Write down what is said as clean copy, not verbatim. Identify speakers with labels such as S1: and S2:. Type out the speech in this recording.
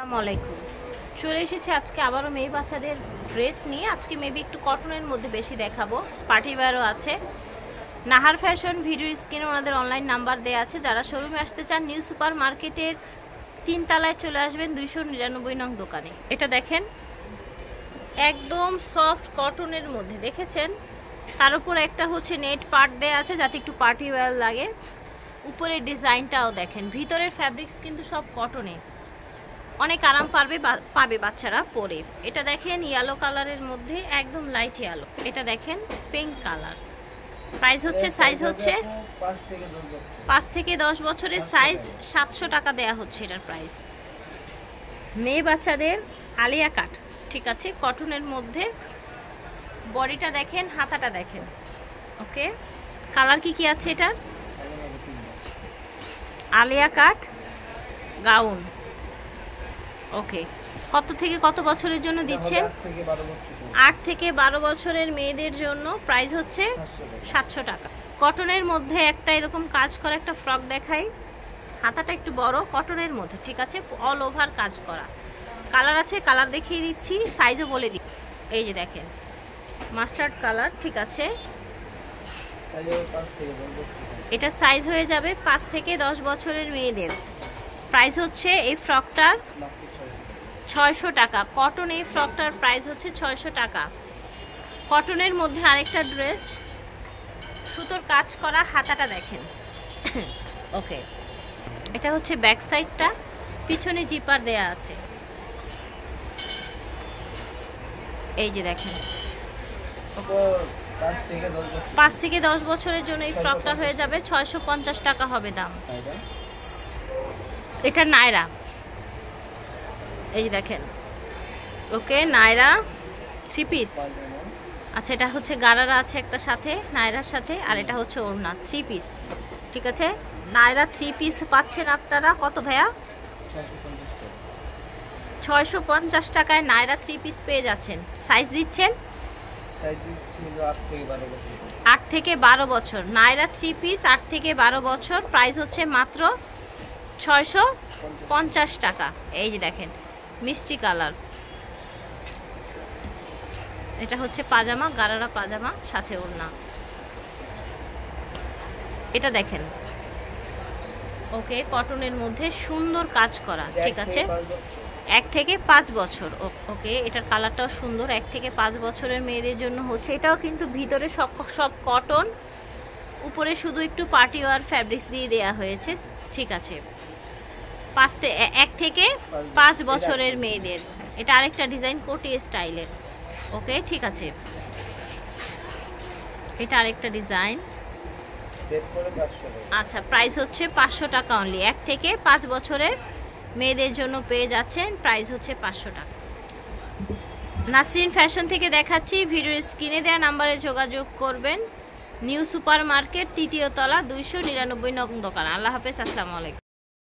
S1: আসসালামু আলাইকুম। চলে এসেছি আজকে আবারও মেয়ে বাচ্চাদের ড্রেস নিয়ে। আজকে মেবি একটু কটনের মধ্যে বেশি দেখাবো, পার্টি ওয়্যারও আছে। নাহার ফ্যাশন ভিডিও স্ক্রিনে ওনাদের অনলাইন নাম্বার দেওয়া আছে। যারা শোরুমে আসতে চান নিউ সুপার মার্কেটের 3 তলায় চলে আসবেন 299 নং দোকানে। এটা দেখেন একদম সফট কটনের মধ্যে, দেখেছেন? তার উপর একটা হচ্ছে নেট পার্ট দেওয়া আছে যাতে একটু পার্টি ওয়্যার লাগে। উপরের ডিজাইনটাও দেখেন, ভিতরের ফ্যাব্রিক্স কিন্তু সব কটনে, অনেক আরাম পাবে বাচ্চারা পরে। এটা দেখেন ইয়েলো কালারের মধ্যে, একদম লাইট ইয়েলো। এটা দেখেন পিঙ্ক কালার। প্রাইস হচ্ছে, সাইজ হচ্ছে 5 থেকে 10 বছরের সাইজ, 700 টাকা দেয়া হচ্ছে এটার প্রাইস। মেয়ে বাচ্চাদের আলিয়া কাট, ঠিক আছে, কটনের মধ্যে। বডিটা দেখেন, হাতাটা দেখেন। ওকে, কালার কি কি আছে এটার? আলিয়া কাট গাউন। ওকে, কত থেকে কত বছরের জন্য দিচ্ছেন? 8 থেকে 12 বছরের মেয়েদের জন্য। প্রাইস হচ্ছে 700 টাকা। কটনের মধ্যে একটা এরকম কাজ করা একটা ফ্রক দেখাই। হাতাটা একটু বড়, কটনের মধ্যে, ঠিক আছে, অল ওভার কাজ করা। কালার আছে, কালার দেখিয়ে দিচ্ছি, সাইজও বলে দিই। এই যে দেখেন মাস্টার্ড কালার, ঠিক আছে। এটা সাইজ হয়ে যাবে 5 থেকে 10 বছরের মেয়েদের। প্রাইস হচ্ছে এই ফ্রকটার 600 টাকা। কটন এই ফ্রকটার প্রাইস হচ্ছে 600 টাকা। কটনের মধ্যে আরেকটা ড্রেস, সুতোর কাজ করা, হাতাটা দেখেন। ওকে, এটা হচ্ছে ব্যাক সাইডটা, পিছনে জিপার দেয়া আছে। এই যে দেখেন 5 থেকে 10 বছরের জন্য এই ফ্রকটা হয়ে যাবে 650 টাকা হবে দাম। এটা নায়রা, এই যে দেখেন। ওকে, নায়রা 3 পিস। আচ্ছা, এটা হচ্ছে গারারা আছে একটা সাথে, নায়রার সাথে, আর এটা হচ্ছে ওড়না 3 পিস, ঠিক আছে। নায়রা 3 পিস পাচ্ছেন আপনারা কত ভাইয়া? 650 টাকায় নায়রা 3 পিস পেয়ে যাচ্ছেন। সাইজ দিচ্ছেন 8 থেকে 12 বছর। নায়রা 3 পিস 8 থেকে 12 বছর। প্রাইস হচ্ছে মাত্র 650 টাকা। এই যে দেখেন মিষ্টি কালার। এটা হচ্ছে পাজামা, গারারা পাজামা, সাথে ওড়না। এটা দেখেন, ওকে, কটনের মধ্যে সুন্দর কাজ করা, ঠিক আছে। 1 থেকে 5 বছর। ওকে, এটার কালারটাও সুন্দর। 1 থেকে 5 বছরের মেয়েদের জন্য হচ্ছে। এটাও কিন্তু ভিতরে সব কটন, উপরে শুধু একটু পার্টি ওয়্যার ফ্যাব্রিক্স দিয়ে দেওয়া হয়েছে, ঠিক আছে। 1 থেকে 5 বছরের মেয়েদের। এটা আরেকটা ডিজাইন, কোটি স্টাইলের। ওকে, ঠিক আছে, এটা আরেকটা ডিজাইন। আচ্ছা, প্রাইস হচ্ছে 500 টাকা অনলি। 1 থেকে 5 বছরের মেয়েদের জন্য পেয়ে যাচ্ছেন। প্রাইস হচ্ছে 500 টাকা। নাসরিন ফ্যাশন থেকে দেখাচ্ছি। ভিডিওর স্ক্রিনে দেওয়া নাম্বারে যোগাযোগ করবেন। নিউ সুপার মার্কেট 3য় তলা 299 নং দোকান। আল্লাহ হাফেজ, আসসালামু আলাইকুম।